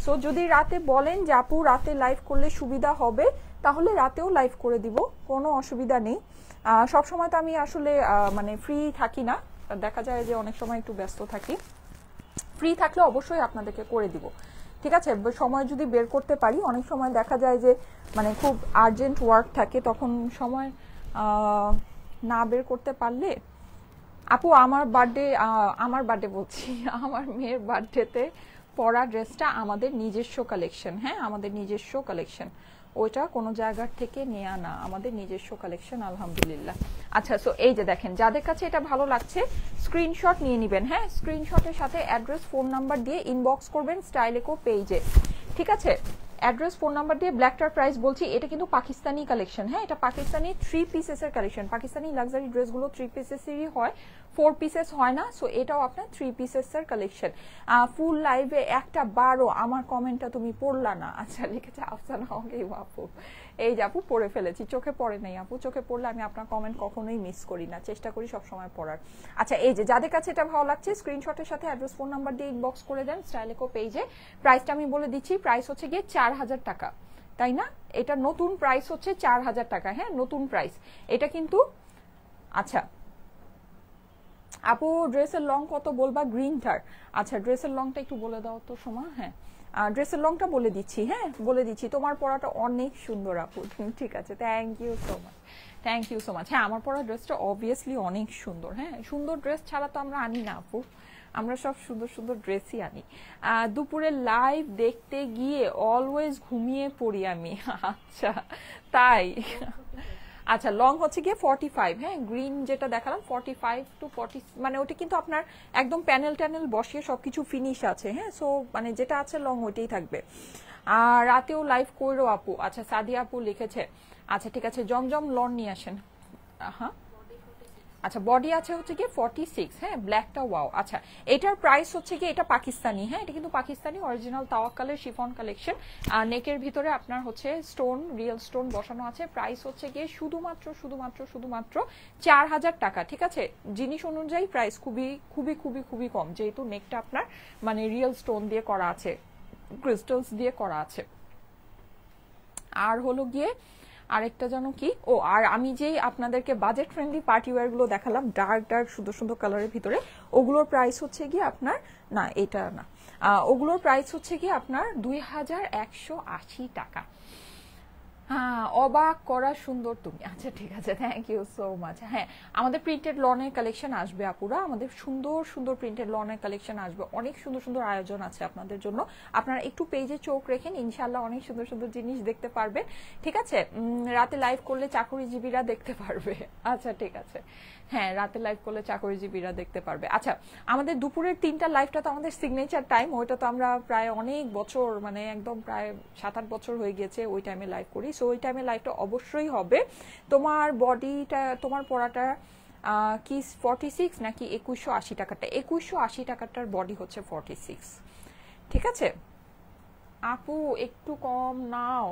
সো যদি রাতে বলেন যে আপু রাতে লাইভ করলে সুবিধা হবে তাহলে রাতেও লাইভ করে দিব, কোনো অসুবিধা নেই। সব সময় তো আমি আসলে মানে ফ্রি থাকি না, দেখা যায় যে অনেক সময় একটু ব্যস্ত থাকি, ফ্রি থাকলে অবশ্যই আপনাদেরকে করে দিব, ঠিক আছে। সময় যদি বের করতে পারি, অনেক সময় দেখা যায় যে মানে খুব আর্জেন্ট ওয়ার্ক থাকে, তখন সময় না বের করতে পারলে। আপু আমার বার্থডে বলছি, আমার মেয়ের বার্থডেতে পরা ড্রেসটা আমাদের নিজস্ব কালেকশন, হ্যাঁ আমাদের নিজস্ব কালেকশন, ওইটা কোনো জায়গার থেকে নেয়া না, আমাদের নিজস্ব কালেকশন আলহামদুলিল্লাহ। আচ্ছা সো এই যে দেখেন, যাদের কাছে এটা ভালো লাগছে স্ক্রিনশট নিয়ে নেবেন, হ্যাঁ স্ক্রিনশটের সাথে অ্যাড্রেস ফোন নাম্বার দিয়ে ইনবক্স করবেন স্টাইলেকো পেজে, ঠিক আছে। অ্যাড্রেস ফোন নাম্বার দিয়ে। ব্ল্যাকটার প্রাইস বলছি, এটা কিন্তু পাকিস্তানি কালেকশন, হ্যাঁ এটা পাকিস্তানি 3 পিসেসের কালেকশন, পাকিস্তানি লাক্সারি ড্রেসগুলো 3 পিসেসেরই হয়, 4 পিসেস হয় না, সো এটাও আপনার 3 পিসেসের কালেকশন। ফুল লাইভে একটা বারো আমার কমেন্টটা তুমি পড়লা না। আচ্ছা লিখেছে আফসানা ওকে আপু, এই যে আপু পড়ে ফেলেছি, চোখে পড়ে নাই আপু, চোখে পড়লে আমি আপনার কমেন্ট কখনোই মিস করি না, চেষ্টা করি সবসময় পড়ার। আচ্ছা এই যে যাদের কাছে এটা ভালো লাগছে স্ক্রিনশটের সাথে অ্যাড্রেস ফোন নাম্বার দিয়ে ইনবক্স করে দেন স্টাইলেকো পেজে। প্রাইসটা আমি বলে দিচ্ছি, প্রাইস হচ্ছে গিয়ে 4000 টাকা, তাই না? এটা নতুন প্রাইস হচ্ছে 4000 টাকা, হ্যাঁ নতুন প্রাইস এটা কিন্তু। আচ্ছা আপু ড্রেসের লং কত বলবা গ্রিনটার? আচ্ছা ড্রেসের লংটা একটু বলে দাও তো সোমা। হ্যাঁ ড্রেসের লংটা বলে দিচ্ছি, হ্যাঁ বলে দিচ্ছি। তোমার পরাটা অনেক সুন্দর আপু, ঠিক আছে, thank you so much, thank you so much. হ্যাঁ আমার পরা ড্রেসটা অবভিয়াসলি অনেক সুন্দর, হ্যাঁ সুন্দর ড্রেস ছাড়া তো আমরা আনি না আপু, আমরা সব সুন্দর সুন্দর ড্রেসই আনি। দুপুরে লাইভ দেখতে গিয়ে অলওয়েজ ঘুমিয়ে পড়ি আমি। আচ্ছা তাই? আচ্ছা লং হচ্ছে গিয়ে 45, হ্যাঁ গ্রিন যেটা দেখালাম 45 টু 40, মানে ওটা কিন্তু আপনার একদম প্যানেল ট্যানেল বসিয়ে সবকিছু ফিনিশ আছে, হ্যাঁ সো মানে যেটা আছে লং ওইটাই থাকবে। আর রাতেও লাইভ করো আপু। আচ্ছা সাদিয়া আপু লিখেছে, আচ্ছা ঠিক আছে জমজম লন নিয়ে আসেন। হ্যাঁ আচ্ছা বডি আছে হচ্ছে গিয়ে 46, হ্যাঁ ব্ল্যাকটা ওয়াও। আচ্ছা এটার প্রাইস হচ্ছে গিয়ে এটা পাকিস্তানি, হ্যাঁ এটা কিন্তু পাকিস্তানি অরিজিনাল তাওয়াক্কালের শিফন কালেকশন। নেকের ভিতরে আপনার হচ্ছে স্টোন, রিয়েল স্টোন বসানো আছে। প্রাইস হচ্ছে গিয়ে শুধুমাত্র শুধুমাত্র শুধুমাত্র 4000 টাকা, ঠিক আছে? জিনিস অনুযায়ী প্রাইস খুবই খুবই খুবই খুবই কম, যেহেতু নেকটা আপনার মানে রিয়েল স্টোন দিয়ে করা আছে, ক্রিস্টালস দিয়ে করা আছে। আর হলো গিয়ে আরেকটা জানো কি, ও আর আমি যে আপনাদেরকে বাজেট ফ্রেন্ডলি পার্টি ওয়্যার গুলো দেখালাম ডার্ক ডার্ক সুন্দর সুন্দর কালারের ভিতরে, ওগুলোর প্রাইস হচ্ছে গিয়ে আপনার, না এটা না, ওগুলোর প্রাইস হচ্ছে গিয়ে আপনার 2180 টাকা। হ্যাঁ অবাক করা সুন্দর তুমি। আচ্ছা ঠিক আছে থ্যাংক ইউ সো মাচ। হ্যাঁ আমাদের প্রিন্টেড লনের কালেকশন আসবে আপুরা, আমাদের সুন্দর সুন্দর প্রিন্টেড লনের কালেকশন আসবে, অনেক সুন্দর সুন্দর আয়োজন আছে আপনাদের জন্য। আপনারা একটু পেজে চোখ রেখেন, ইনশাল্লাহ অনেক সুন্দর সুন্দর জিনিস দেখতে পারবেন, ঠিক আছে? রাতে লাইভ করলে চাকরিজীবীরা দেখতে পারবে। আচ্ছা ঠিক আছে, হ্যাঁ রাতে লাইভ করলে চাকরিজীবীরা দেখতে পারবে। আচ্ছা আমাদের দুপুরের 3টা লাইভটা তো আমাদের সিগনেচার টাইম, ওইটা তো আমরা প্রায় অনেক বছর মানে একদম প্রায় 7-8 বছর হয়ে গেছে ওই টাইমে লাইভ করি, সো ওই টাইমে লাইভটা অবশ্যই হবে। তোমার বডিটা, তোমার পড়াটা কি 46 নাকি 2180 টাকাটা? 2180 টাকাটার বডি হচ্ছে 46, ঠিক আছে? আপু একটু কম নাও,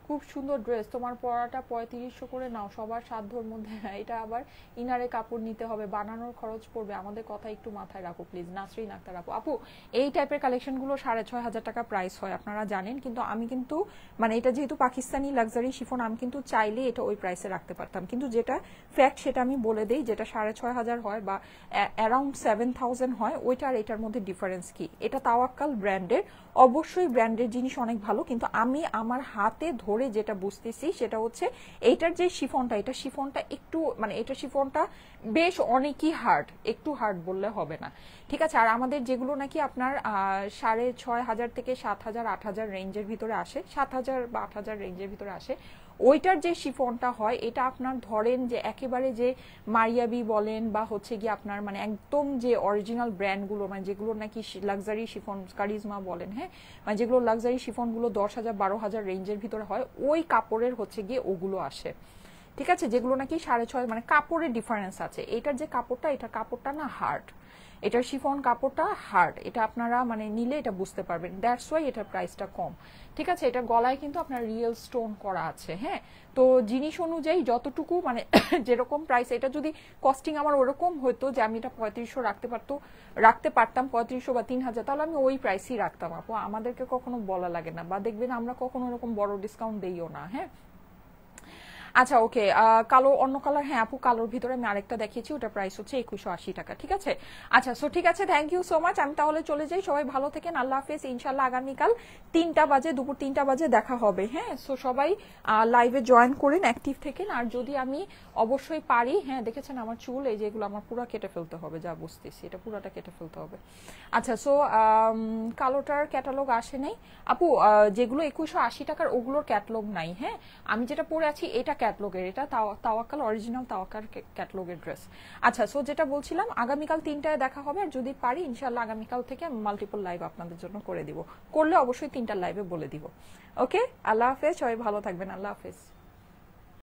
খুব সুন্দর ড্রেস, তোমার পরাটা 3500 করে নাও সবার সাধ্যর মধ্যে। এটা আবার ইনারে কাপড় নিতে হবে, বানানোর খরচ পড়বে, আমাদের কথা একটু মাথায় রাখো প্লিজ। নাসরিন আক্তার আপু, আপু এই টাইপের কালেকশনগুলো 6500 টাকা প্রাইস হয় আপনারা জানেন, কিন্তু আমি কিন্তু মানে এটা যেহেতু পাকিস্তানি লাক্সারি শিফন, আমি কিন্তু চাইলে এটা ওই প্রাইসে রাখতে পারতাম, কিন্তু যেটা ফ্যাক্ট সেটা আমি বলে দেই, যেটা 6500 হয় বা অ্যারাউন্ড 7000 হয়, ওইটা আর এটার মধ্যে ডিফারেন্স কি? এটা তাওয়াক্কাল ব্র্যান্ডের, অবশ্যই ব্র্যান্ডের জিনিস অনেক ভালো, কিন্তু আমি আমার হাতে ধরে যেটা বুঝতেছি সেটা হচ্ছে এইটার যে শিফনটা, এটা শিফনটা একটু মানে এটা শিফনটা বেশ অনেকই হার্ড, একটু হার্ড বললে হবে না, ঠিক আছে? আর আমাদের যেগুলো নাকি আপনার 6500 থেকে 7000 8000 রেঞ্জের ভিতরে আসে, 7000 বা 8000 রেঞ্জের ভিতরে আসে, ওইটার যে শিফনটা হয় এটা আপনার ধরেন যে একেবারে যে মারিয়াবি বলেন বা হচ্ছে গিয়ে আপনার মানে একদম যে অরিজিনাল ব্র্যান্ডগুলো, মানে যেগুলো নাকি লাক্সারি শিফন, কারিজমা বলেন, হ্যাঁ মানে যেগুলো লাক্সারি শিফনগুলো 10,000 12,000 রেঞ্জের ভিতরে হয়, ওই কাপড়ের হচ্ছে গিয়ে ওগুলো আসে, ঠিক আছে? যেগুলো নাকি 6.5, মানে কাপড়ের ডিফারেন্স আছে। এটার যে কাপড়টা, এটার কাপড়টা না হার্ড, এটার শিফন কাপড়টা হার্ড, এটা আপনারা মানে নিলে এটা বুঝতে পারবেন, দ্যাটস ওয়াই এটার প্রাইসটা কম, ঠিক আছে? এটার গলায় কিন্তু আপনার রিয়েল স্টোন করা আছে, হ্যাঁ তো জিনিস অনুযায়ী যতটুকু মানে যেরকম প্রাইস, এটা যদি কস্টিং আমার ওরকম হতো যে আমি এটা 3500 রাখতে পারতাম 3500 বা 3000, তাহলে আমি ওই প্রাইসই রাখতাম আপু, আমাদেরকে কখনো বলা লাগে না, বা দেখবেন আমরা কখনো এরকম বড় ডিসকাউন্ট দেইও না, হ্যাঁ। আচ্ছা ওকে, কালো অন্য কালার, হ্যাঁ আপু কালোর ভিতরে আমি আরেকটা দেখিয়েছি, ওটা প্রাইস হচ্ছে 2180 টাকা, ঠিক আছে? আচ্ছা সো ঠিক আছে, থ্যাংক ইউ সো মাচ, আমি তাহলে চলে যাই, সবাই ভালো থেকেন, আল্লাহ হাফেজ, ইনশাল্লাহ আগামীকাল 3টা বাজে, দুপুর 3টা বাজে দেখা হবে, হ্যাঁ সো সবাই লাইভে জয়েন করেন, অ্যাক্টিভ থেকেন, আর যদি আমি অবশ্যই পারি, হ্যাঁ দেখেছেন আমার চুল এই যেগুলো আমার পুরো কেটে ফেলতে হবে, যা বুঝতেছি এটা পুরোটা কেটে ফেলতে হবে। আচ্ছা সো কালোটার ক্যাটালগ আসে নাই আপু, যেগুলো 2180 টাকার ওগুলোর ক্যাটালগ নাই, হ্যাঁ আমি যেটা পরে আছি এটা ক্যাটালগের, এটা তাওয়াক্কাল অরিজিনাল তাওয়াক্কাল ক্যাটালগের ড্রেস। আচ্ছা সো যেটা বলছিলাম আগামীকাল 3টায় দেখা হবে, আর যদি পারি ইনশাআল্লাহ আগামীকাল থেকে আমি মাল্টিপল লাইভ আপনাদের জন্য করে দিব, করলে অবশ্যই 3টা লাইভে বলে দিব। ওকে আল্লাহ হাফেজ, সবাই ভালো থাকবেন, আল্লাহ হাফেজ।